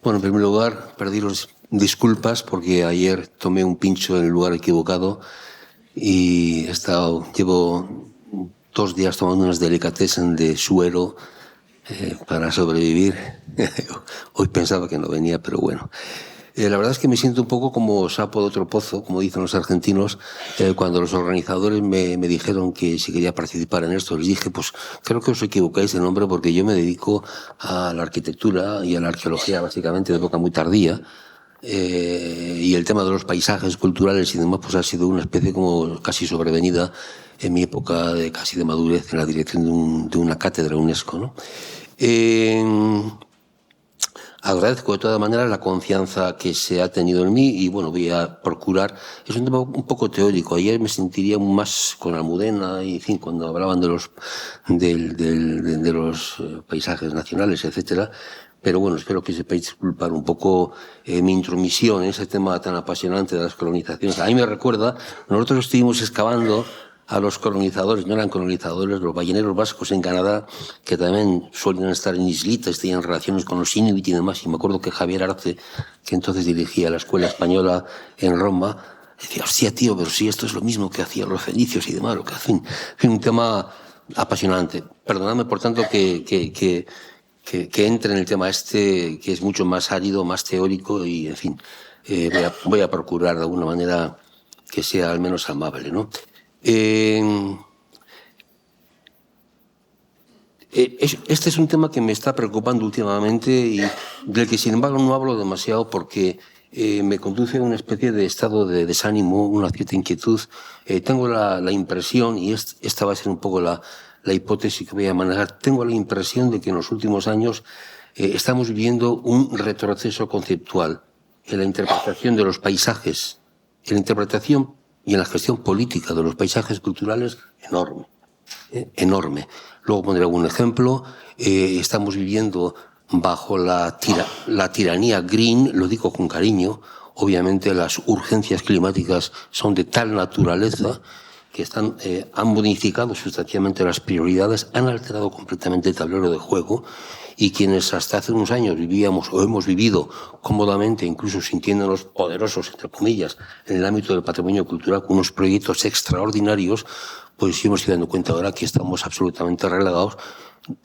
Bueno, en primer lugar, pediros disculpas porque ayer tomé un pincho en el lugar equivocado y llevo 2 días tomando unas delicatessen de suero para sobrevivir. Hoy pensaba que no venía, pero bueno. La verdad es que me siento un poco como sapo de otro pozo, como dicen los argentinos. Cuando los organizadores me dijeron que si quería participar en esto, les dije, pues creo que os equivocáis de nombre porque yo me dedico a la arquitectura y a la arqueología básicamente de época muy tardía. Y el tema de los paisajes culturales y demás pues ha sido una especie como casi sobrevenida en mi época casi de madurez en la dirección de una cátedra UNESCO, ¿no? Agradezco de todas maneras la confianza que se ha tenido en mí y bueno, voy a procurar. Es un tema un poco teórico. Ayer me sentiría más con Almudena y en fin, cuando hablaban de los paisajes nacionales, etcétera. Pero bueno, espero que sepáis disculpar un poco mi intromisión en ese tema tan apasionante de las colonizaciones. A mí me recuerda, nosotros estuvimos excavando a los colonizadores, no eran colonizadores, los balleneros vascos en Canadá, que también suelen estar en islitas, tenían relaciones con los inuit y demás. Y me acuerdo que Javier Arce, que entonces dirigía la escuela española en Roma, decía, hostia, tío, pero sí, esto es lo mismo que hacían los fenicios y demás, lo que hacen. En fin, un tema apasionante. Perdonadme, por tanto, que entre en el tema que es mucho más árido, más teórico y, en fin, voy a procurar de alguna manera que sea al menos amable, ¿no? Este es un tema que me está preocupando últimamente y del que, sin embargo, no hablo demasiado porque me conduce a una especie de estado de desánimo, una cierta inquietud. Tengo la impresión, y esta va a ser un poco la hipótesis que voy a manejar, tengo la impresión de que en los últimos años estamos viviendo un retroceso conceptual en la interpretación de los paisajes, en la interpretación y en la gestión política de los paisajes culturales, enorme. Enorme. Luego pondré algún ejemplo. Estamos viviendo bajo la tiranía green, lo digo con cariño. Obviamente las urgencias climáticas son de tal naturaleza que han modificado sustancialmente las prioridades, han alterado completamente el tablero de juego y quienes hasta hace unos años vivíamos o hemos vivido cómodamente, incluso sintiéndonos poderosos, entre comillas, en el ámbito del patrimonio cultural con unos proyectos extraordinarios, pues sí hemos ido dando cuenta ahora que estamos absolutamente relegados.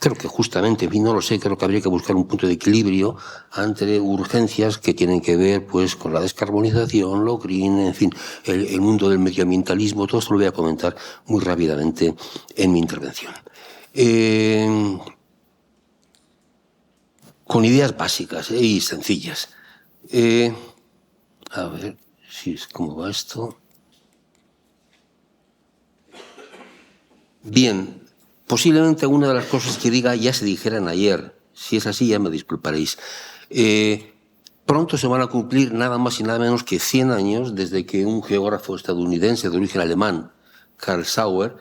Creo que justamente, en fin, no lo sé, creo que habría que buscar un punto de equilibrio entre urgencias que tienen que ver pues con la descarbonización, lo green, en fin, el mundo del medioambientalismo. Todo esto lo voy a comentar muy rápidamente en mi intervención. Con ideas básicas y sencillas. A ver si es cómo va esto. Bien, posiblemente una de las cosas que diga ya se dijeran ayer. Si es así, ya me disculparéis. Pronto se van a cumplir nada más y nada menos que 100 años desde que un geógrafo estadounidense de origen alemán, Karl Sauer,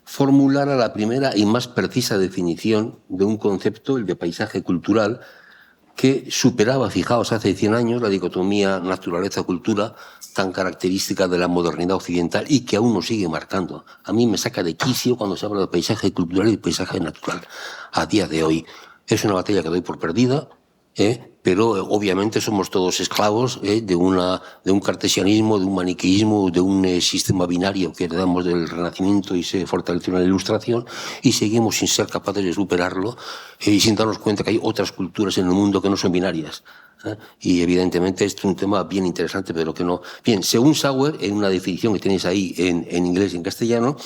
formulara la primera y más precisa definición de un concepto, el de paisaje cultural, que superaba, fijaos, hace 100 años la dicotomía naturaleza-cultura tan característica de la modernidad occidental y que aún nos sigue marcando. A mí me saca de quicio cuando se habla de paisaje cultural y paisaje natural a día de hoy. Es una batalla que doy por perdida, pero obviamente somos todos esclavos de un cartesianismo, de un maniqueísmo, de un sistema binario que heredamos del Renacimiento y se fortaleció en la Ilustración y seguimos sin ser capaces de superarlo y sin darnos cuenta que hay otras culturas en el mundo que no son binarias. Y evidentemente este es un tema bien interesante, pero que no. Bien, según Sauer, en una definición que tenéis ahí en inglés y en castellano,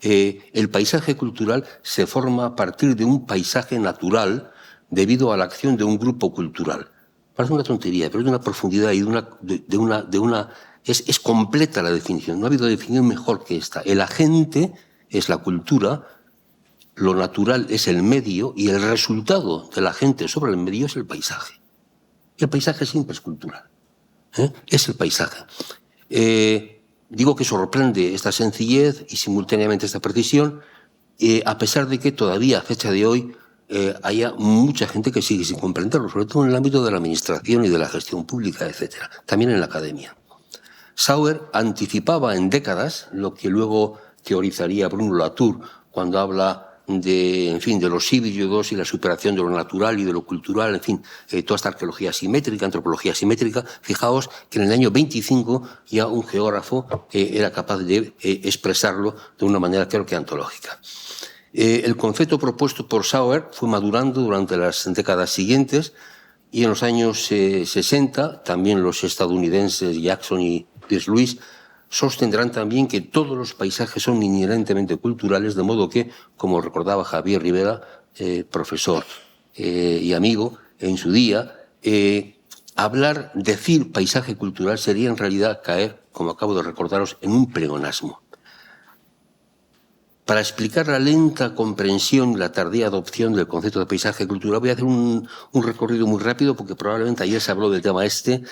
el paisaje cultural se forma a partir de un paisaje natural debido a la acción de un grupo cultural. Parece una tontería, pero es de una profundidad y es completa la definición. No ha habido definición mejor que esta. El agente es la cultura, lo natural es el medio y el resultado del agente sobre el medio es el paisaje. El paisaje siempre es cultural. Es el paisaje. Digo que sorprende esta sencillez y simultáneamente esta precisión, a pesar de que todavía a fecha de hoy haya mucha gente que sigue sin comprenderlo, sobre todo en el ámbito de la administración y de la gestión pública, etcétera. También en la academia. Sauer anticipaba en décadas lo que luego teorizaría Bruno Latour cuando habla en fin, de los híbridos y la superación de lo natural y de lo cultural, en fin, toda esta arqueología simétrica, antropología simétrica. Fijaos que en el año 25 ya un geógrafo era capaz de expresarlo de una manera, creo que antológica. El concepto propuesto por Sauer fue madurando durante las décadas siguientes y en los años 60 también los estadounidenses Jackson y Peirce-Lewis sostendrán también que todos los paisajes son inherentemente culturales, de modo que, como recordaba Javier Rivera, profesor y amigo en su día, decir paisaje cultural sería en realidad caer, como acabo de recordaros, en un pleonasmo. Para explicar la lenta comprensión y la tardía adopción del concepto de paisaje cultural, voy a hacer un recorrido muy rápido, porque probablemente ayer se habló del tema este.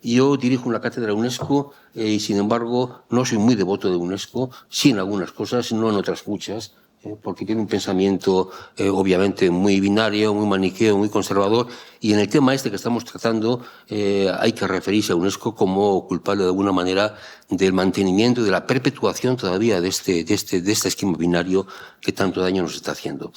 Yo dirijo una cátedra de UNESCO y, sin embargo, no soy muy devoto de UNESCO, sí en algunas cosas, no en otras muchas, porque tiene un pensamiento obviamente muy binario, muy maniqueo, muy conservador, y en el tema este que estamos tratando hay que referirse a UNESCO como culpable de alguna manera del mantenimiento y de la perpetuación todavía de este esquema binario que tanto daño nos está haciendo.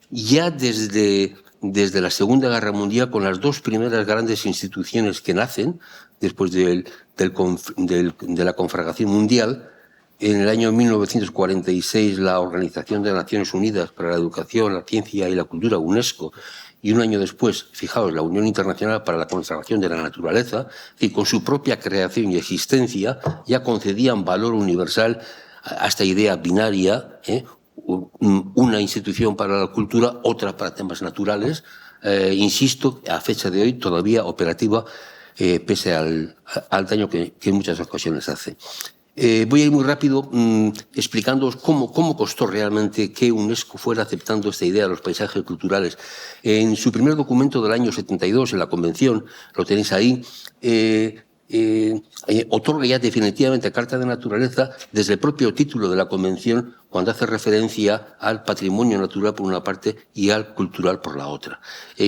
Ya desde la Segunda Guerra Mundial, con las dos primeras grandes instituciones que nacen después de la conflagración mundial, en el año 1946, la Organización de Naciones Unidas para la Educación, la Ciencia y la Cultura, UNESCO, y un año después, fijaos, la Unión Internacional para la Conservación de la Naturaleza, que con su propia creación y existencia ya concedían valor universal a esta idea binaria, una institución para la cultura, otra para temas naturales, insisto, a fecha de hoy todavía operativa, pese al daño que en muchas ocasiones hace. Voy a ir muy rápido explicándoos cómo costó realmente que UNESCO fuera aceptando esta idea de los paisajes culturales. En su primer documento del año 72, en la Convención, lo tenéis ahí, otorga ya definitivamente Carta de Naturaleza desde el propio título de la Convención, cuando hace referencia al patrimonio natural por una parte y al cultural por la otra.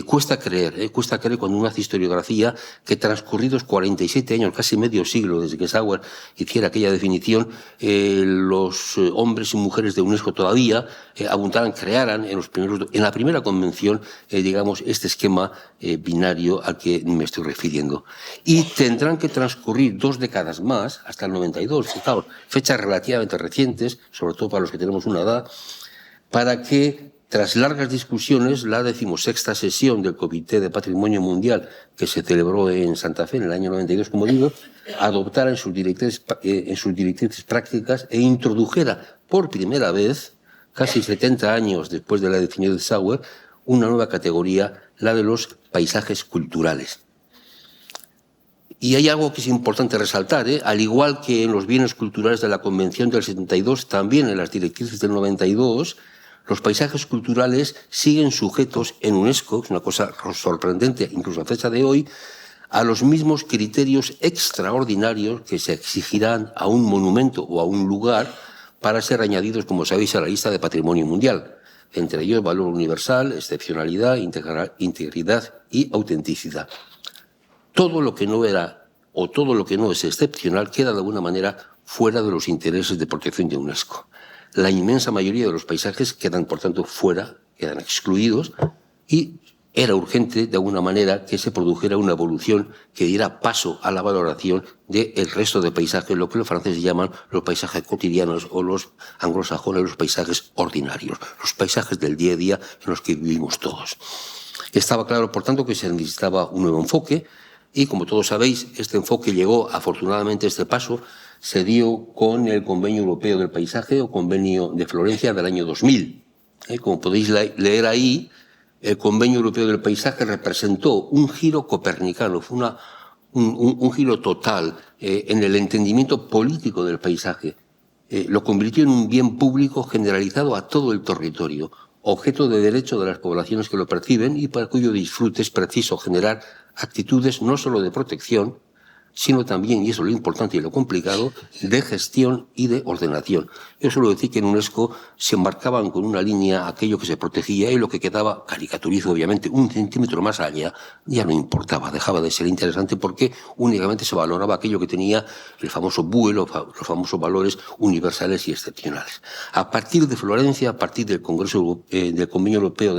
Cuesta creer cuando uno hace historiografía que transcurridos 47 años, casi medio siglo desde que Sauer hiciera aquella definición, los hombres y mujeres de UNESCO todavía crearan en la primera convención, digamos, este esquema binario al que me estoy refiriendo. Y tendrán que transcurrir 2 décadas más, hasta el 92, fijaos, fechas relativamente recientes, sobre todo para los que tenemos una edad, para que, tras largas discusiones, la 16ª sesión del Comité de Patrimonio Mundial, que se celebró en Santa Fe en el año 92, como digo, adoptara en sus directrices prácticas e introdujera por primera vez, casi 70 años después de la definición de Sauer, una nueva categoría, la de los paisajes culturales. Y hay algo que es importante resaltar, al igual que en los bienes culturales de la Convención del 72, también en las directrices del 92, los paisajes culturales siguen sujetos en UNESCO, es una cosa sorprendente incluso a fecha de hoy, a los mismos criterios extraordinarios que se exigirán a un monumento o a un lugar para ser añadidos, como sabéis, a la lista de Patrimonio Mundial. Entre ellos, valor universal, excepcionalidad, integridad y autenticidad. Todo lo que no era o todo lo que no es excepcional queda de alguna manera fuera de los intereses de protección de UNESCO. La inmensa mayoría de los paisajes quedan, por tanto, fuera, quedan excluidos, y era urgente, de alguna manera, que se produjera una evolución que diera paso a la valoración del resto de paisajes, lo que los franceses llaman los paisajes cotidianos o los anglosajones los paisajes ordinarios, los paisajes del día a día en los que vivimos todos. Estaba claro, por tanto, que se necesitaba un nuevo enfoque, y como todos sabéis, este enfoque llegó, afortunadamente este paso, se dio con el Convenio Europeo del Paisaje o Convenio de Florencia del año 2000. Como podéis leer ahí, el Convenio Europeo del Paisaje representó un giro copernicano, fue un giro total en el entendimiento político del paisaje. Lo convirtió en un bien público generalizado a todo el territorio, objeto de derecho de las poblaciones que lo perciben y para cuyo disfrute es preciso generar actitudes no solo de protección, sino también, y eso es lo importante y lo complicado, de gestión y de ordenación. Yo suelo decir que en UNESCO se marcaban con una línea aquello que se protegía y lo que quedaba, caricaturizo obviamente, 1 centímetro más allá, ya no importaba, dejaba de ser interesante porque únicamente se valoraba aquello que tenía el famoso BUE, los famosos valores universales y excepcionales. A partir de Florencia, a partir del Congreso del Convenio Europeo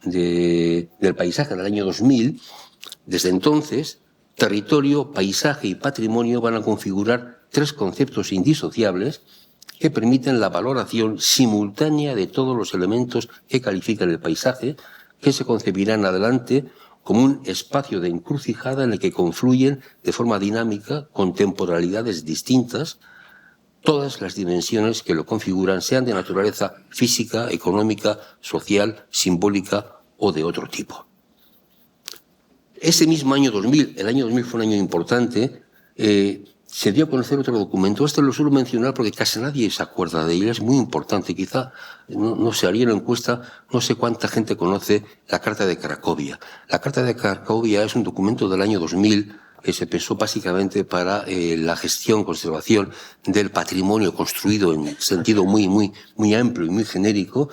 del Paisaje del año 2000, desde entonces, territorio, paisaje y patrimonio van a configurar 3 conceptos indisociables que permiten la valoración simultánea de todos los elementos que califican el paisaje, que se concebirán adelante como un espacio de encrucijada en el que confluyen de forma dinámica, con temporalidades distintas, todas las dimensiones que lo configuran, sean de naturaleza física, económica, social, simbólica o de otro tipo. Ese mismo año 2000, el año 2000 fue un año importante, se dio a conocer otro documento. Este lo suelo mencionar porque casi nadie se acuerda de él, es muy importante. Quizá no se haría una encuesta, no sé cuánta gente conoce la Carta de Cracovia. La Carta de Cracovia es un documento del año 2000 que se pensó básicamente para la gestión, conservación del patrimonio construido en sentido muy amplio y muy genérico,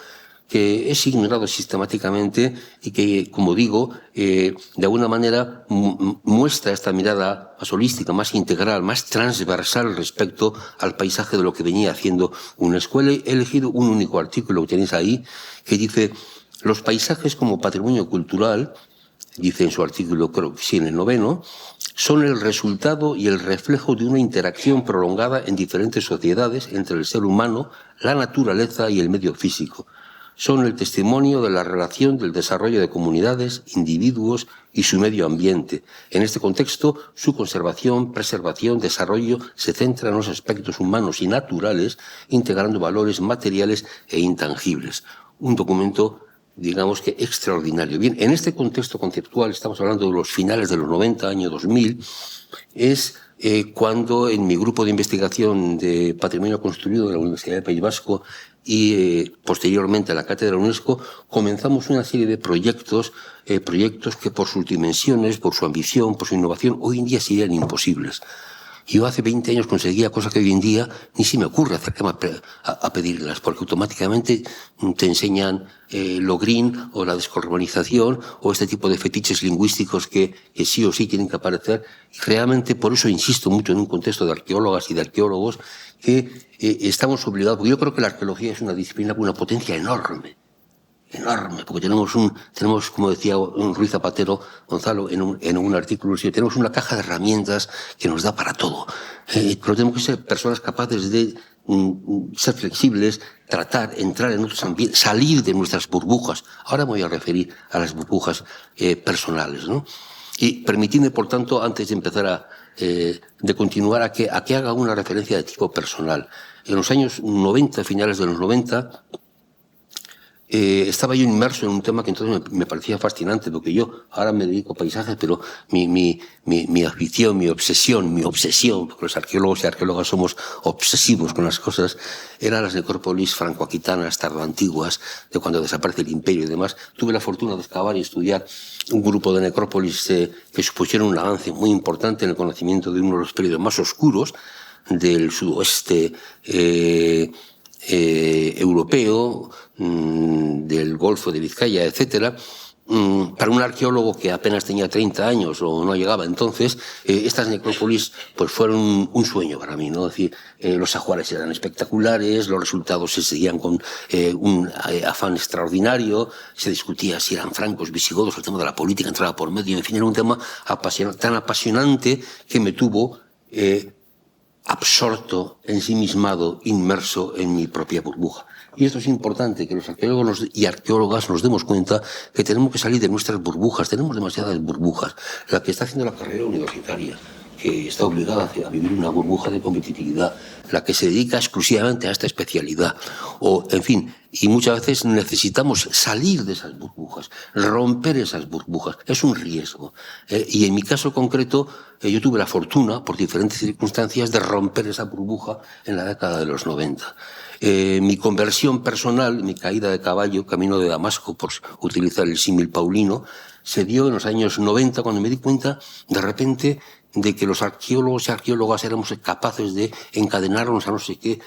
que es ignorado sistemáticamente y que, como digo, de alguna manera muestra esta mirada más holística, más integral, más transversal respecto al paisaje de lo que venía haciendo una escuela. He elegido un único artículo que tenéis ahí, que dice: los paisajes como patrimonio cultural, dice en su artículo, creo que sí, en el 9º, son el resultado y el reflejo de una interacción prolongada en diferentes sociedades entre el ser humano, la naturaleza y el medio físico. Son el testimonio de la relación del desarrollo de comunidades, individuos y su medio ambiente. En este contexto, su conservación, preservación, desarrollo se centra en los aspectos humanos y naturales, integrando valores materiales e intangibles. Un documento, digamos que extraordinario. Bien, en este contexto conceptual, estamos hablando de los finales de los 90, año 2000, es cuando en mi grupo de investigación de patrimonio construido de la Universidad del País Vasco y posteriormente a la Cátedra UNESCO, comenzamos una serie de proyectos que por sus dimensiones, por su ambición, por su innovación, hoy en día serían imposibles. Yo hace 20 años conseguía cosas que hoy en día ni se me ocurre acercarme a pedirlas, porque automáticamente te enseñan lo green o la descarbonización o este tipo de fetiches lingüísticos que sí o sí tienen que aparecer. Y realmente por eso insisto mucho en un contexto de arqueólogas y de arqueólogos que estamos obligados, porque yo creo que la arqueología es una disciplina con una potencia enorme, porque tenemos, como decía Ruiz Zapatero, Gonzalo, en un artículo, tenemos una caja de herramientas que nos da para todo. Pero tenemos que ser personas capaces de ser flexibles, tratar, entrar en otros ambientes, salir de nuestras burbujas. Ahora me voy a referir a las burbujas personales, ¿no? Y permitidme, por tanto, antes de empezar de continuar, a que haga una referencia de tipo personal. En los años 90, finales de los 90, estaba yo inmerso en un tema que entonces me parecía fascinante, porque yo ahora me dedico a paisajes, pero mi afición, mi obsesión, porque los arqueólogos y arqueólogas somos obsesivos con las cosas, eran las necrópolis franco-aquitanas, tardoantiguas, de cuando desaparece el imperio y demás. Tuve la fortuna de excavar y estudiar un grupo de necrópolis que supusieron un avance muy importante en el conocimiento de uno de los periodos más oscuros del sudoeste europeo, del Golfo de Vizcaya, etcétera. Para un arqueólogo que apenas tenía 30 años o no llegaba entonces, estas necrópolis pues fueron un sueño para mí, ¿no? Es decir, los ajuares eran espectaculares, los resultados se seguían con un afán extraordinario, se discutía si eran francos, visigodos, el tema de la política entraba por medio, en fin, era un tema tan apasionante que me tuvo absorto, ensimismado, inmerso en mi propia burbuja. Y esto es importante, que los arqueólogos y arqueólogas nos demos cuenta que tenemos que salir de nuestras burbujas. Tenemos demasiadas burbujas. La que está haciendo la carrera universitaria, que está obligada a vivir una burbuja de competitividad, la que se dedica exclusivamente a esta especialidad, o, en fin, y muchas veces necesitamos salir de esas burbujas, romper esas burbujas. Es un riesgo. Y en mi caso concreto, yo tuve la fortuna, por diferentes circunstancias, de romper esa burbuja en la década de los 90. Mi conversión personal, mi caída de caballo, camino de Damasco, por utilizar el símil paulino, se dio en los años 90, cuando me di cuenta, de repente, de que los arqueólogos y arqueólogas éramos capaces de encadenarnos a no sé qué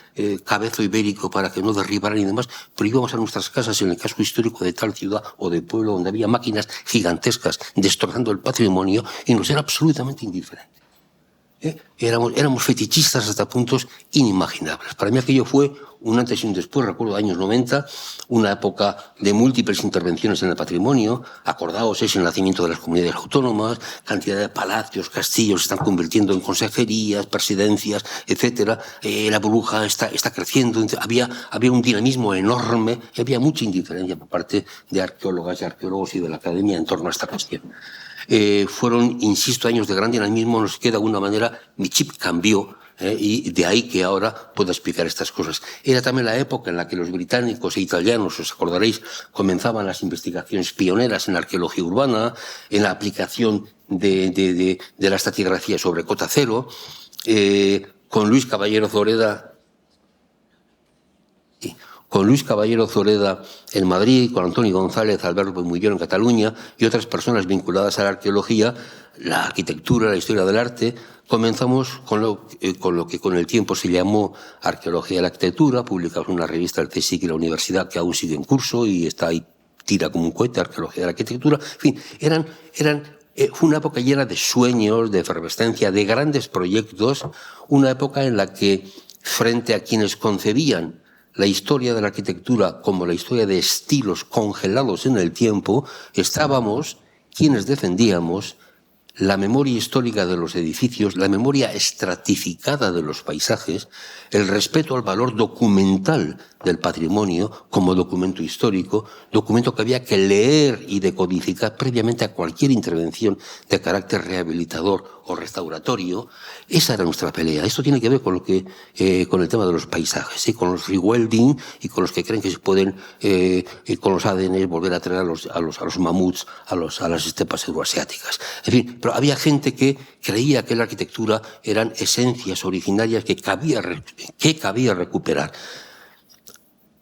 cabezo ibérico para que no derribaran y demás, pero íbamos a nuestras casas en el casco histórico de tal ciudad o de pueblo donde había máquinas gigantescas destrozando el patrimonio y nos era absolutamente indiferente. Éramos fetichistas hasta puntos inimaginables. Para mí aquello fue un antes y un después, recuerdo años 90, una época de múltiples intervenciones en el patrimonio. Acordaos, es el nacimiento de las comunidades autónomas, cantidad de palacios, castillos se están convirtiendo en consejerías, presidencias, etcétera. La burbuja está creciendo. Había un dinamismo enorme y había mucha indiferencia por parte de arqueólogas y arqueólogos y de la academia en torno a esta cuestión. Fueron, insisto, años de gran dinamismo, nos queda de alguna manera, mi chip cambió, y de ahí que ahora pueda explicar estas cosas. Era también la época en la que los británicos e italianos, os acordaréis, comenzaban las investigaciones pioneras en arqueología urbana, en la aplicación de la estratigrafía sobre cota cero, con Luis Caballero Zoreda en Madrid, con Antonio González, Alberto Muyón en Cataluña y otras personas vinculadas a la arqueología, la arquitectura, la historia del arte. Comenzamos con lo que con el tiempo se llamó Arqueología de la Arquitectura, publicamos una revista del CSIC y la universidad que aún sigue en curso y está ahí, tira como un cohete, Arqueología de la Arquitectura. En fin, fue una época llena de sueños, de efervescencia, de grandes proyectos, una época en la que, frente a quienes concebían la historia de la arquitectura como la historia de estilos congelados en el tiempo, estábamos quienes defendíamos la memoria histórica de los edificios, la memoria estratificada de los paisajes, el respeto al valor documental del patrimonio como documento histórico, documento que había que leer y decodificar previamente a cualquier intervención de carácter rehabilitador o restauratorio. Esa era nuestra pelea. Esto tiene que ver con con el tema de los paisajes, con los rewelding y con los que creen que se pueden, con los ADN, volver a traer a los mamuts, a las estepas euroasiáticas. En fin, pero había gente que creía que la arquitectura eran esencias originarias que cabía recuperar.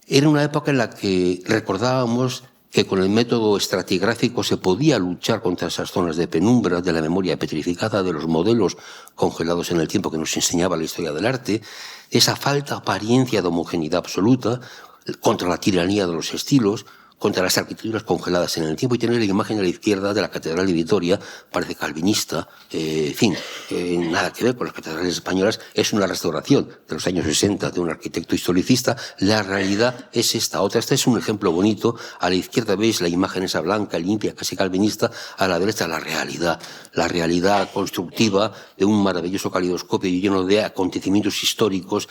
Era una época en la que recordábamos que con el método estratigráfico se podía luchar contra esas zonas de penumbra, de la memoria petrificada, de los modelos congelados en el tiempo que nos enseñaba la historia del arte, esa falta apariencia de homogeneidad absoluta, contra la tiranía de los estilos, contra las arquitecturas congeladas en el tiempo, y tener la imagen a la izquierda de la Catedral de Vitoria, parece calvinista, en fin, nada que ver con las catedrales españolas, es una restauración de los años 60 de un arquitecto historicista. La realidad es esta otra. Este es un ejemplo bonito. A la izquierda veis la imagen esa blanca, limpia, casi calvinista, a la derecha la realidad constructiva de un maravilloso calidoscopio lleno de acontecimientos históricos,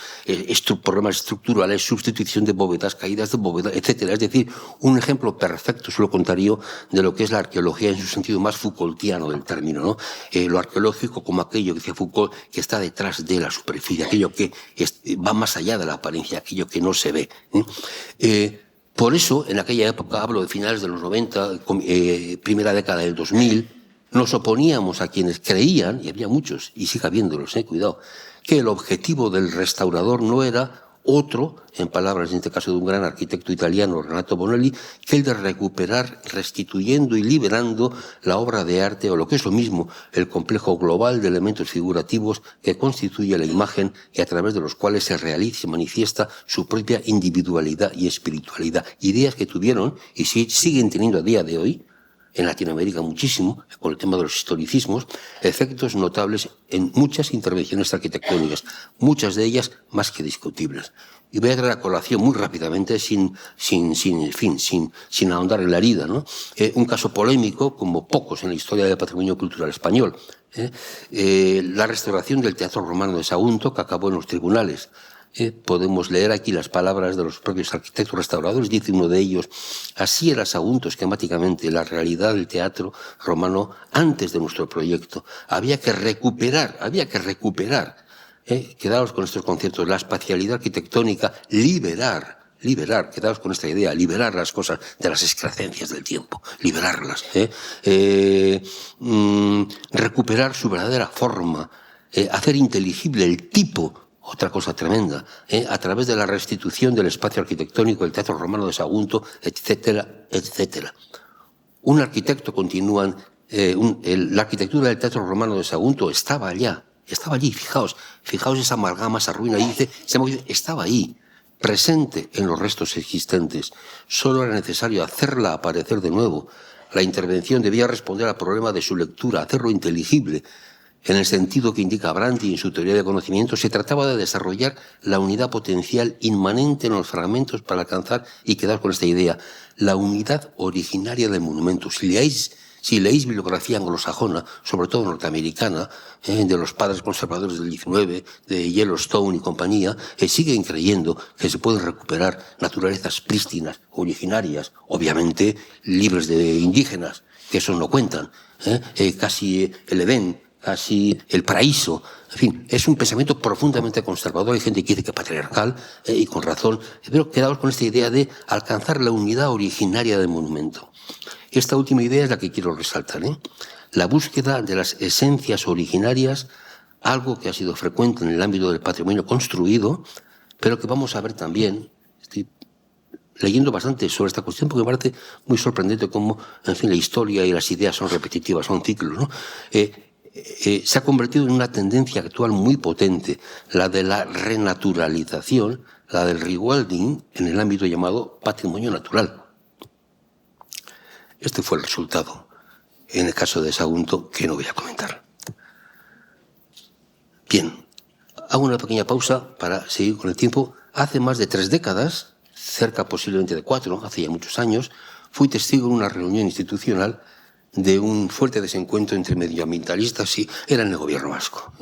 problemas estructurales, sustitución de bóvedas, caídas de bóvedas, etcétera. Es decir, un ejemplo perfecto, es lo contrario, de lo que es la arqueología en su sentido más Foucaultiano del término, ¿no? Lo arqueológico como aquello que decía Foucault, que está detrás de la superficie, aquello que va más allá de la apariencia, aquello que no se ve. Por eso, en aquella época, hablo de finales de los 90, primera década del 2000, nos oponíamos a quienes creían, y había muchos, y sigue habiéndolos, cuidado, que el objetivo del restaurador no era otro, en palabras en este caso de un gran arquitecto italiano, Renato Bonelli, que el de recuperar, restituyendo y liberando la obra de arte, o lo que es lo mismo, el complejo global de elementos figurativos que constituye la imagen y a través de los cuales se realiza y se manifiesta su propia individualidad y espiritualidad. Ideas que tuvieron y siguen teniendo a día de hoy, en Latinoamérica muchísimo, con el tema de los historicismos, efectos notables en muchas intervenciones arquitectónicas, muchas de ellas más que discutibles. Y voy a traer a colación muy rápidamente, sin ahondar en la herida, ¿no? Un caso polémico, como pocos en la historia del patrimonio cultural español. La restauración del Teatro Romano de Sagunto, que acabó en los tribunales. Podemos leer aquí las palabras de los propios arquitectos restauradores. Dice uno de ellos: así era Sagunto esquemáticamente la realidad del teatro romano antes de nuestro proyecto. Había que recuperar, quedaos con estos conceptos, la espacialidad arquitectónica, liberar, quedaos con esta idea, liberar las cosas de las excrescencias del tiempo, liberarlas, recuperar su verdadera forma, hacer inteligible el tipo. Otra cosa tremenda, a través de la restitución del espacio arquitectónico del Teatro Romano de Sagunto, etcétera, etcétera. Un arquitecto, continúan, la arquitectura del Teatro Romano de Sagunto estaba allí, fijaos esa amalgama, esa ruina, ahí dice, estaba ahí, presente en los restos existentes. Solo era necesario hacerla aparecer de nuevo. La intervención debía responder al problema de su lectura, hacerlo inteligible. En el sentido que indica Brandt en su teoría de conocimiento, se trataba de desarrollar la unidad potencial inmanente en los fragmentos para alcanzar y quedar con esta idea, la unidad originaria del monumento. Si leéis bibliografía anglosajona, sobre todo norteamericana, de los padres conservadores del XIX, de Yellowstone y compañía, siguen creyendo que se pueden recuperar naturalezas prístinas, originarias, obviamente libres de indígenas, que eso no cuentan, casi el Edén, casi el paraíso. En fin, es un pensamiento profundamente conservador. Hay gente que dice que patriarcal, y con razón, pero quedaos con esta idea de alcanzar la unidad originaria del monumento. Esta última idea es la que quiero resaltar, la búsqueda de las esencias originarias, algo que ha sido frecuente en el ámbito del patrimonio construido, pero que vamos a ver también. Estoy leyendo bastante sobre esta cuestión porque me parece muy sorprendente cómo, en fin, la historia y las ideas son repetitivas, son ciclos, ¿no? Se ha convertido en una tendencia actual muy potente, la de la renaturalización, la del rewilding en el ámbito llamado patrimonio natural. Este fue el resultado en el caso de Sagunto, que no voy a comentar. Bien, hago una pequeña pausa para seguir con el tiempo. Hace más de 3 décadas, cerca posiblemente de 4, hace ya muchos años, fui testigo en una reunión institucional de un fuerte desencuentro entre medioambientalistas y era en el gobierno vasco.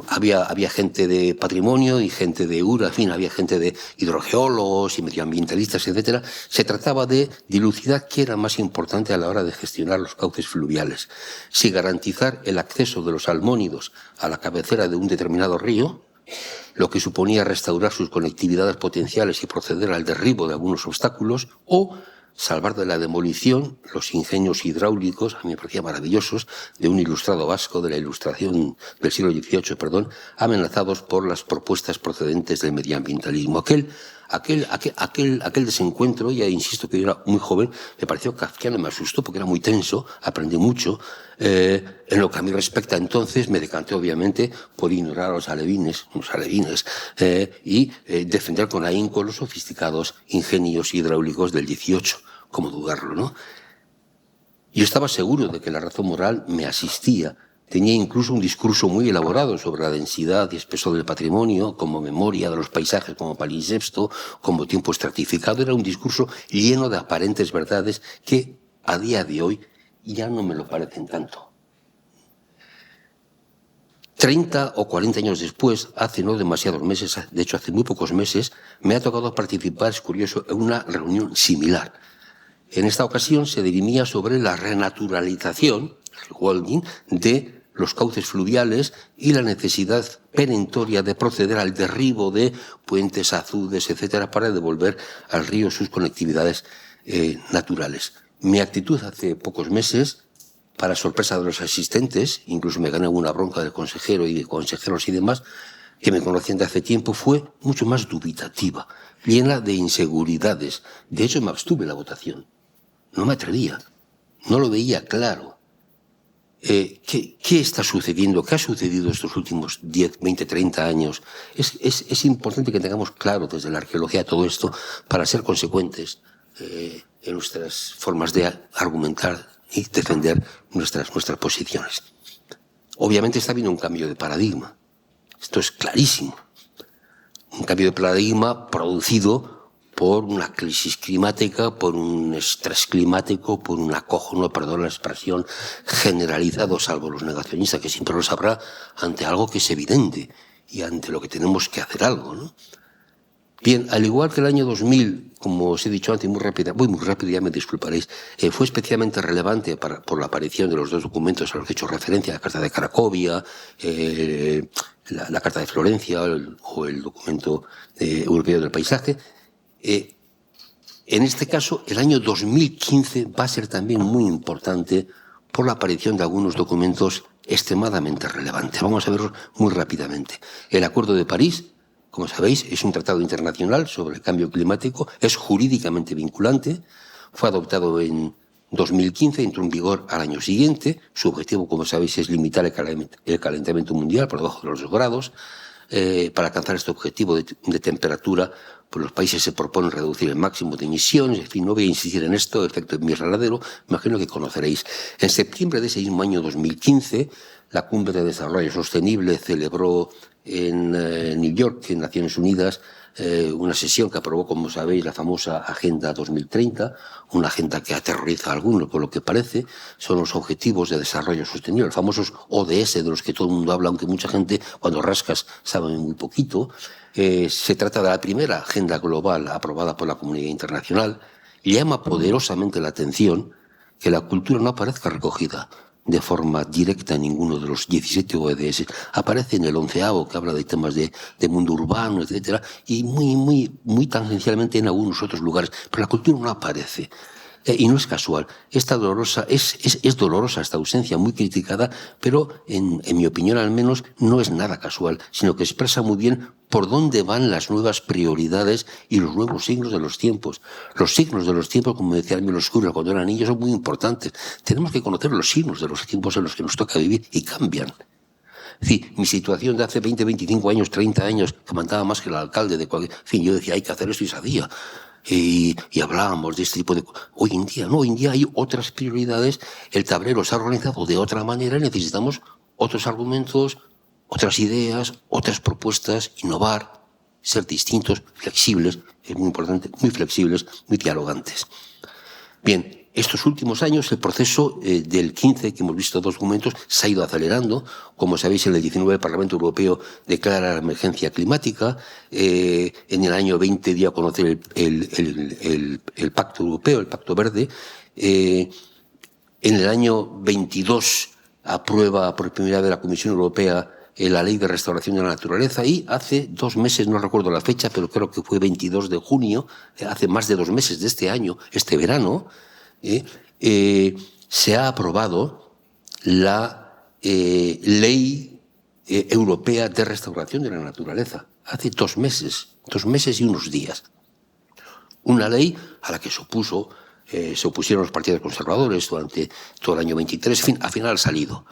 Había gente de patrimonio y gente de URA, en fin, había gente de hidrogeólogos y medioambientalistas, etc. Se trataba de dilucidar qué era más importante a la hora de gestionar los cauces fluviales. Si garantizar el acceso de los salmónidos a la cabecera de un determinado río, lo que suponía restaurar sus conectividades potenciales y proceder al derribo de algunos obstáculos, o salvar de la demolición los ingenios hidráulicos, a mí me parecía maravillosos, de un ilustrado vasco de la Ilustración del siglo XVIII, amenazados por las propuestas procedentes del medioambientalismo. Aquel desencuentro, ya insisto que yo era muy joven, me pareció kafkiano, me asustó porque era muy tenso, aprendí mucho. En lo que a mí respecta entonces, me decanté obviamente por ignorar a los alevines, y defender con ahínco los sofisticados ingenios hidráulicos del XVIII, como dudarlo, ¿no? Yo estaba seguro de que la razón moral me asistía. Tenía incluso un discurso muy elaborado sobre la densidad y espesor del patrimonio, como memoria de los paisajes, como palimpsesto, como tiempo estratificado. Era un discurso lleno de aparentes verdades que, a día de hoy, ya no me lo parecen tanto. 30 o 40 años después, hace no demasiados meses, de hecho hace muy pocos meses, me ha tocado participar, es curioso, en una reunión similar. En esta ocasión se dirimía sobre la renaturalización, rewilding, de los cauces fluviales y la necesidad perentoria de proceder al derribo de puentes, azudes, etcétera, para devolver al río sus conectividades naturales. Mi actitud hace pocos meses, para sorpresa de los asistentes, incluso me gané una bronca del consejero y de consejeros y demás, que me conocían de hace tiempo, fue mucho más dubitativa, llena de inseguridades. De hecho, me abstuve en la votación. No me atrevía, no lo veía claro. ¿Qué está sucediendo? ¿Qué ha sucedido estos últimos 10, 20, 30 años? Es importante que tengamos claro desde la arqueología todo esto para ser consecuentes en nuestras formas de argumentar y defender nuestras posiciones. Obviamente está habiendo un cambio de paradigma. Esto es clarísimo. Un cambio de paradigma producido por una crisis climática, por un estrés climático, por un acojo, perdón la expresión, generalizado, salvo los negacionistas, que siempre lo sabrá, ante algo que es evidente y ante lo que tenemos que hacer algo, ¿no? Bien, al igual que el año 2000, como os he dicho antes, voy muy rápido, ya me disculparéis, fue especialmente relevante por la aparición de los 2 documentos a los que he hecho referencia, la Carta de Cracovia, la Carta de Florencia o el documento europeo del paisaje. En este caso, el año 2015 va a ser también muy importante por la aparición de algunos documentos extremadamente relevantes. Vamos a verlos muy rápidamente. El Acuerdo de París, como sabéis, es un tratado internacional sobre el cambio climático, es jurídicamente vinculante, fue adoptado en 2015 entró en vigor al año siguiente. Su objetivo, como sabéis, es limitar el calentamiento mundial por debajo de los 2 grados. Para alcanzar este objetivo de temperatura, pues los países se proponen reducir el máximo de emisiones. En fin, no voy a insistir en esto, efecto invernadero, imagino que conoceréis. En septiembre de ese mismo año 2015, la Cumbre de Desarrollo Sostenible celebró en New York, en Naciones Unidas, una sesión que aprobó, como sabéis, la famosa Agenda 2030, una agenda que aterroriza a algunos, por lo que parece. Son los Objetivos de Desarrollo Sostenible, los famosos ODS, de los que todo el mundo habla, aunque mucha gente, cuando rascas, sabe muy poquito. Se trata de la primera agenda global aprobada por la comunidad internacional. Llama poderosamente la atención que la cultura no aparezca recogida de forma directa en ninguno de los 17 ODS. Aparece en el 11º, que habla de temas de mundo urbano, etcétera, y muy tangencialmente en algunos otros lugares, pero la cultura no aparece. Y no es casual. Es dolorosa esta ausencia, muy criticada, pero en mi opinión al menos no es nada casual, sino que expresa muy bien por dónde van las nuevas prioridades y los nuevos signos de los tiempos. Los signos de los tiempos, como decía Almiro Scura cuando era niño, son muy importantes. Tenemos que conocer los signos de los tiempos en los que nos toca vivir y cambian. Es decir, mi situación de hace 20, 25 años, 30 años, que mandaba más que el alcalde de cualquier... En fin, yo decía, hay que hacer esto y sabía. Y hablábamos de este tipo de cosas. Hoy en día hay otras prioridades, el tablero se ha organizado de otra manera y necesitamos otros argumentos, otras ideas, otras propuestas, innovar, ser distintos, flexibles, es muy importante, muy flexibles, muy dialogantes. Bien, estos últimos años el proceso del 15, que hemos visto 2 documentos, se ha ido acelerando. Como sabéis, en el 19 el Parlamento Europeo declara la emergencia climática. En el año 20 dio a conocer el Pacto Europeo, el Pacto Verde. En el año 22 aprueba por primera vez la Comisión Europea la Ley de Restauración de la Naturaleza, y hace 2 meses, no recuerdo la fecha, pero creo que fue 22 de junio, hace más de 2 meses de este año, este verano, se ha aprobado la Ley Europea de Restauración de la Naturaleza. Hace 2 meses y unos días. Una ley a la que se opusieron los partidos conservadores durante todo el año 23, en fin, al final ha salido.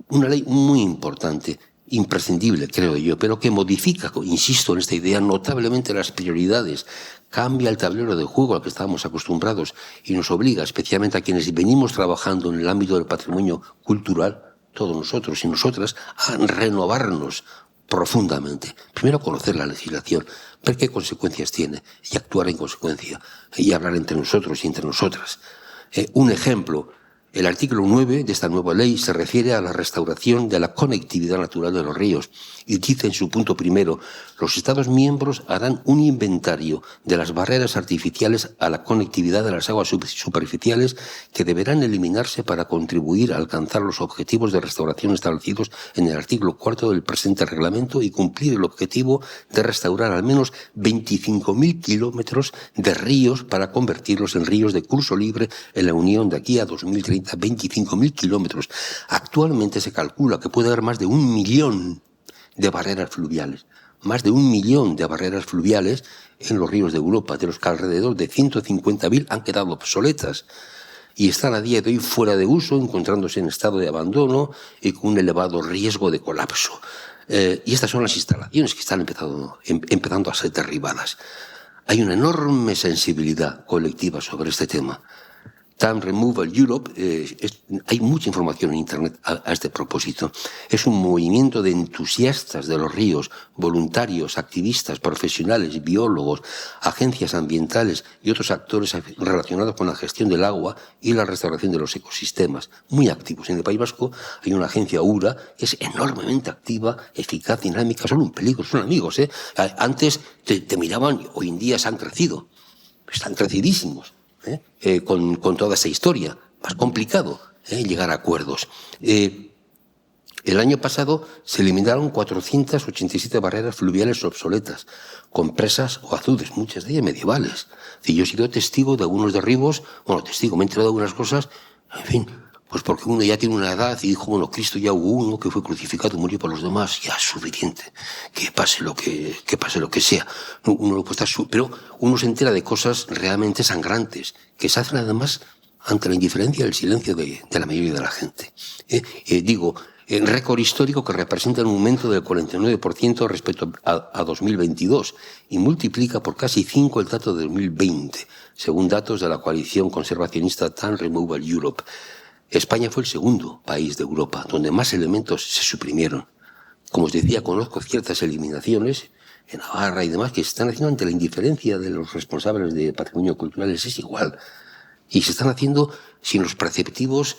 Una ley muy importante, imprescindible, creo yo, pero que modifica, insisto en esta idea, notablemente las prioridades, cambia el tablero de juego al que estábamos acostumbrados y nos obliga, especialmente a quienes venimos trabajando en el ámbito del patrimonio cultural, todos nosotros y nosotras, a renovarnos profundamente. Primero, conocer la legislación, ver qué consecuencias tiene y actuar en consecuencia, y hablar entre nosotros y entre nosotras. Un ejemplo. El artículo 9 de esta nueva ley se refiere a la restauración de la conectividad natural de los ríos y dice en su punto primero: los Estados miembros harán un inventario de las barreras artificiales a la conectividad de las aguas superficiales que deberán eliminarse para contribuir a alcanzar los objetivos de restauración establecidos en el artículo 4 del presente reglamento y cumplir el objetivo de restaurar al menos 25.000 kilómetros de ríos para convertirlos en ríos de curso libre en la Unión de aquí a 2030. 25.000 kilómetros. Actualmente se calcula que puede haber más de 1 millón de barreras fluviales. Más de 1 millón de barreras fluviales en los ríos de Europa, de los que alrededor de 150.000 han quedado obsoletas y están a día de hoy fuera de uso, encontrándose en estado de abandono y con un elevado riesgo de colapso. Y estas son las instalaciones que están empezando a ser derribadas. Hay una enorme sensibilidad colectiva sobre este tema. Dam Removal Europe, hay mucha información en Internet a este propósito. Es un movimiento de entusiastas de los ríos, voluntarios, activistas, profesionales, biólogos, agencias ambientales y otros actores relacionados con la gestión del agua y la restauración de los ecosistemas, muy activos. En el País Vasco hay una agencia URA que es enormemente activa, eficaz, dinámica, son un peligro, son amigos. Antes te miraban, hoy en día se han crecido, están crecidísimos. Con toda esa historia, más complicado llegar a acuerdos. El año pasado se eliminaron 487 barreras fluviales obsoletas, con presas o azudes, muchas de ellas medievales. Yo he sido testigo de algunos derribos, me he enterado de algunas cosas, en fin, pues porque uno ya tiene una edad y dijo, bueno, Cristo ya hubo uno que fue crucificado y murió por los demás, ya es suficiente, que pase lo que sea. Uno lo puede estar, pero uno se entera de cosas realmente sangrantes, que se hacen además ante la indiferencia y el silencio de la mayoría de la gente. Digo, el récord histórico que representa un aumento del 49% respecto a 2022 y multiplica por casi 5 el dato de 2020, según datos de la coalición conservacionista TAN Removal Europe. España fue el segundo país de Europa donde más elementos se suprimieron. Como os decía, conozco ciertas eliminaciones en Navarra y demás que se están haciendo ante la indiferencia de los responsables de patrimonio cultural. Es igual. Y se están haciendo sin los preceptivos,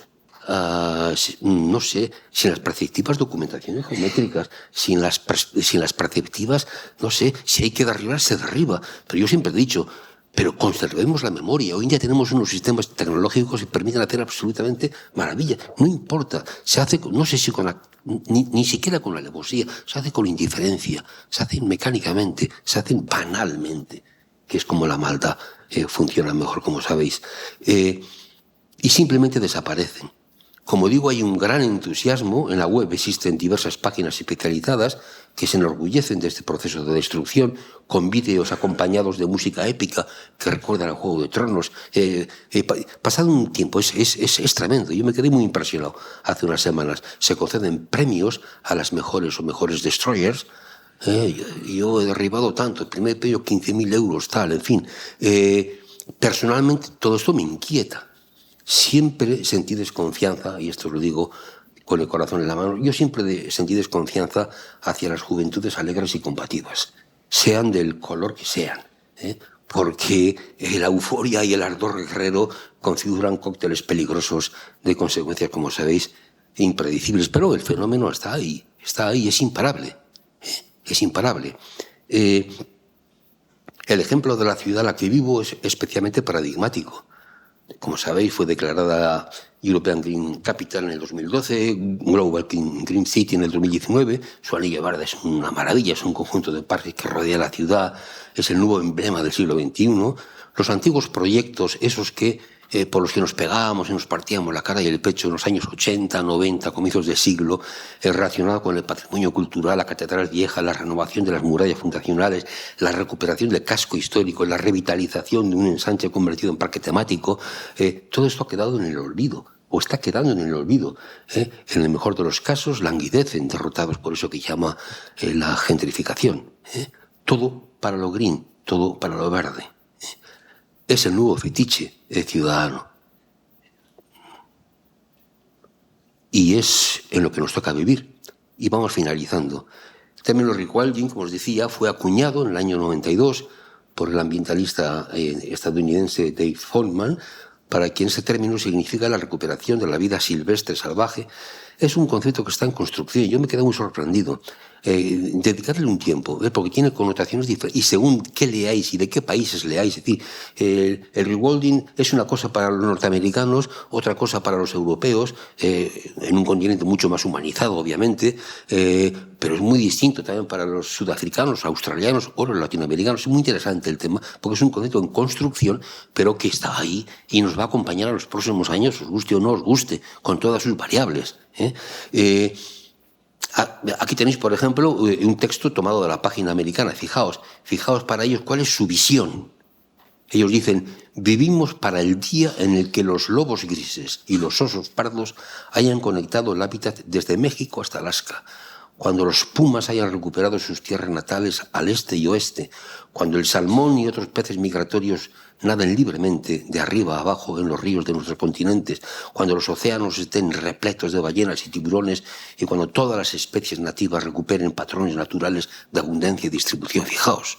no sé, sin las preceptivas documentaciones geométricas, sin las preceptivas, no sé, si hay que derribar, se derriba. Pero yo siempre he dicho, pero conservemos la memoria. Hoy en día tenemos unos sistemas tecnológicos que permiten hacer absolutamente maravillas. No importa, se hace, no sé si con la, ni siquiera con la alevosía, se hace con indiferencia, se hace mecánicamente, se hace banalmente, que es como la maldad funciona mejor, como sabéis. Y simplemente desaparecen. Como digo, hay un gran entusiasmo. En la web existen diversas páginas especializadas que se enorgullecen de este proceso de destrucción, con vídeos acompañados de música épica que recuerdan al Juego de Tronos. Pasado un tiempo, es tremendo. Yo me quedé muy impresionado hace unas semanas. Se conceden premios a las mejores o mejores destroyers. Yo he derribado tanto, el primer premio 15.000 euros, tal, en fin. Personalmente, todo esto me inquieta. Siempre sentí desconfianza, y esto lo digo con el corazón en la mano, yo siempre sentí desconfianza hacia las juventudes alegres y combativas, sean del color que sean, porque la euforia y el ardor guerrero configuran cócteles peligrosos de consecuencias, como sabéis, impredecibles. Pero el fenómeno está ahí, es imparable, es imparable. El ejemplo de la ciudad en la que vivo es especialmente paradigmático. Como sabéis, fue declarada European Green Capital en el 2012, Global Green City en el 2019. Su anillo verde es una maravilla, es un conjunto de parques que rodea la ciudad, es el nuevo emblema del siglo XXI. Los antiguos proyectos, esos que por los que nos pegábamos y nos partíamos la cara y el pecho en los años 80, 90, comienzos del siglo, relacionado con el patrimonio cultural, la catedral vieja, la renovación de las murallas fundacionales, la recuperación del casco histórico, la revitalización de un ensanche convertido en parque temático, todo esto ha quedado en el olvido, o está quedando en el olvido. En el mejor de los casos, languidecen, derrotados por eso que llama la gentrificación. Todo para lo green, todo para lo verde. Es el nuevo fetiche ciudadano. Y es en lo que nos toca vivir. Y vamos finalizando. El término rewilding, como os decía, fue acuñado en el año 92 por el ambientalista estadounidense Dave Folkman, para quien ese término significa la recuperación de la vida silvestre salvaje. Es un concepto que está en construcción. Yo me quedé muy sorprendido. Dedicarle un tiempo, porque tiene connotaciones diferentes. Y según qué leáis y de qué países leáis, es decir, el rewilding es una cosa para los norteamericanos, otra cosa para los europeos, en un continente mucho más humanizado, obviamente, pero es muy distinto también para los sudafricanos, australianos o los latinoamericanos. Es muy interesante el tema, porque es un concepto en construcción, pero que está ahí y nos va a acompañar a los próximos años, os guste o no os guste, con todas sus variables. Aquí tenéis, por ejemplo, un texto tomado de la página americana. Fijaos para ellos cuál es su visión. Ellos dicen: vivimos para el día en el que los lobos grises y los osos pardos hayan conectado el hábitat desde México hasta Alaska, cuando los pumas hayan recuperado sus tierras natales al este y oeste, cuando el salmón y otros peces migratorios naden libremente de arriba a abajo en los ríos de nuestros continentes, cuando los océanos estén repletos de ballenas y tiburones y cuando todas las especies nativas recuperen patrones naturales de abundancia y distribución. Fijaos,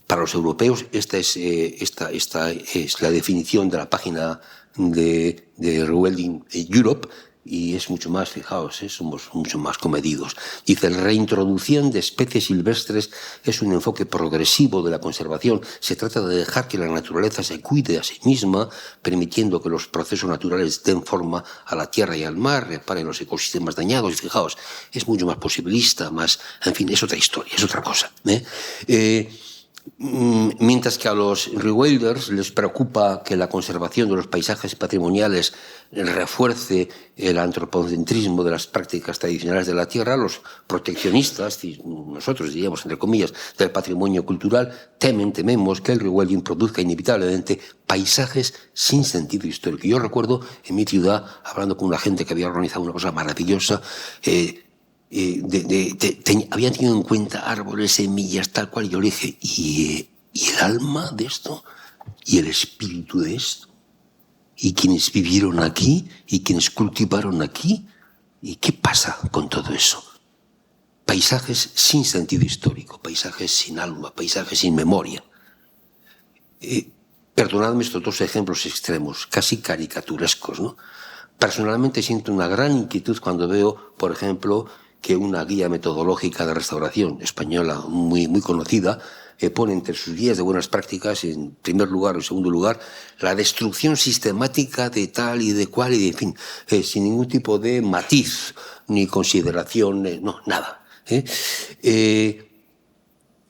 para los europeos esta es la definición de la página de Rewilding Europe. Y es mucho más, fijaos, somos mucho más comedidos. Dice: la reintroducción de especies silvestres es un enfoque progresivo de la conservación. Se trata de dejar que la naturaleza se cuide a sí misma, permitiendo que los procesos naturales den forma a la tierra y al mar, reparen los ecosistemas dañados. Y fijaos, es mucho más posibilista, más, en fin, es otra historia, es otra cosa. Mientras que a los rewilders les preocupa que la conservación de los paisajes patrimoniales refuerce el antropocentrismo de las prácticas tradicionales de la tierra, los proteccionistas, nosotros diríamos entre comillas, del patrimonio cultural, tememos que el rewilding produzca inevitablemente paisajes sin sentido histórico. Yo recuerdo en mi ciudad, hablando con una gente que había organizado una cosa maravillosa, habían tenido en cuenta árboles, semillas, tal cual, y yo le dije, ¿y el alma de esto? ¿Y el espíritu de esto? ¿Y quienes vivieron aquí? ¿Y quienes cultivaron aquí? ¿Y qué pasa con todo eso? Paisajes sin sentido histórico, paisajes sin alma, paisajes sin memoria. Perdonadme estos dos ejemplos extremos, casi caricaturescos, ¿no? Personalmente siento una gran inquietud cuando veo, por ejemplo, que una guía metodológica de restauración española muy conocida pone entre sus guías de buenas prácticas, en primer lugar o en segundo lugar, la destrucción sistemática de tal y de cual, y de, en fin, sin ningún tipo de matiz ni consideración, no, nada.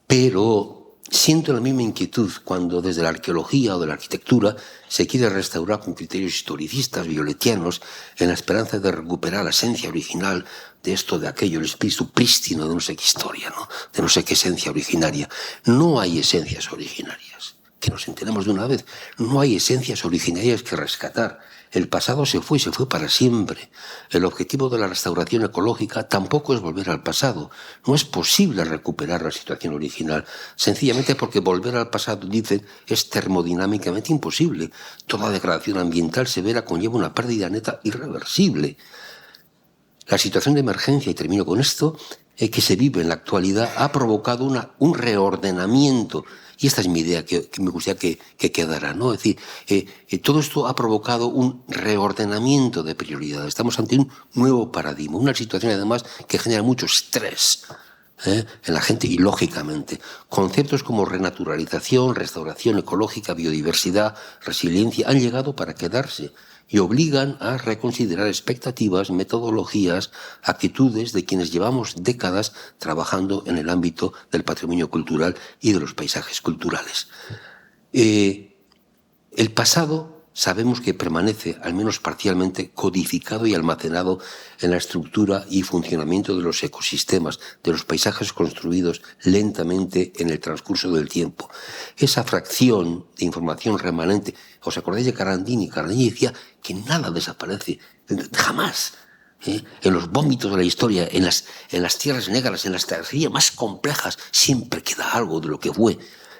Pero siento la misma inquietud cuando desde la arqueología o de la arquitectura se quiere restaurar con criterios historicistas, violetianos, en la esperanza de recuperar la esencia original de esto, de aquello, el espíritu prístino de no sé qué historia, ¿no? De no sé qué esencia originaria. No hay esencias originarias. Que nos enteremos de una vez. No hay esencias originarias que rescatar. El pasado se fue para siempre. El objetivo de la restauración ecológica tampoco es volver al pasado. No es posible recuperar la situación original, sencillamente porque volver al pasado, dicen, es termodinámicamente imposible. Toda degradación ambiental severa conlleva una pérdida neta irreversible. La situación de emergencia, y termino con esto, que se vive en la actualidad ha provocado un reordenamiento. Y esta es mi idea que me gustaría que quedara, ¿no? Es decir, todo esto ha provocado un reordenamiento de prioridades. Estamos ante un nuevo paradigma, una situación además que genera mucho estrés en la gente y lógicamente. Conceptos como renaturalización, restauración ecológica, biodiversidad, resiliencia han llegado para quedarse y obligan a reconsiderar expectativas, metodologías, actitudes de quienes llevamos décadas trabajando en el ámbito del patrimonio cultural y de los paisajes culturales. El pasado sabemos que permanece, al menos parcialmente, codificado y almacenado en la estructura y funcionamiento de los ecosistemas, de los paisajes construidos lentamente en el transcurso del tiempo. Esa fracción de información remanente, ¿os acordáis de Carandini? Carandini decía que nada desaparece, jamás. En los vómitos de la historia, en las tierras negras, en las tragedias más complejas, siempre queda algo de lo que fue.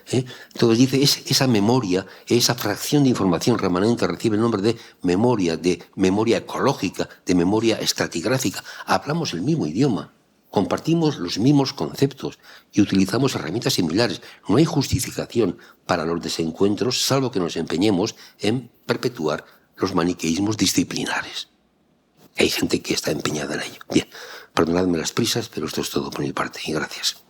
Entonces dice, esa memoria, esa fracción de información remanente recibe el nombre de memoria ecológica, de memoria estratigráfica. Hablamos el mismo idioma, compartimos los mismos conceptos y utilizamos herramientas similares. No hay justificación para los desencuentros, salvo que nos empeñemos en perpetuar los maniqueísmos disciplinares. Hay gente que está empeñada en ello. Bien, perdonadme las prisas, pero esto es todo por mi parte y gracias.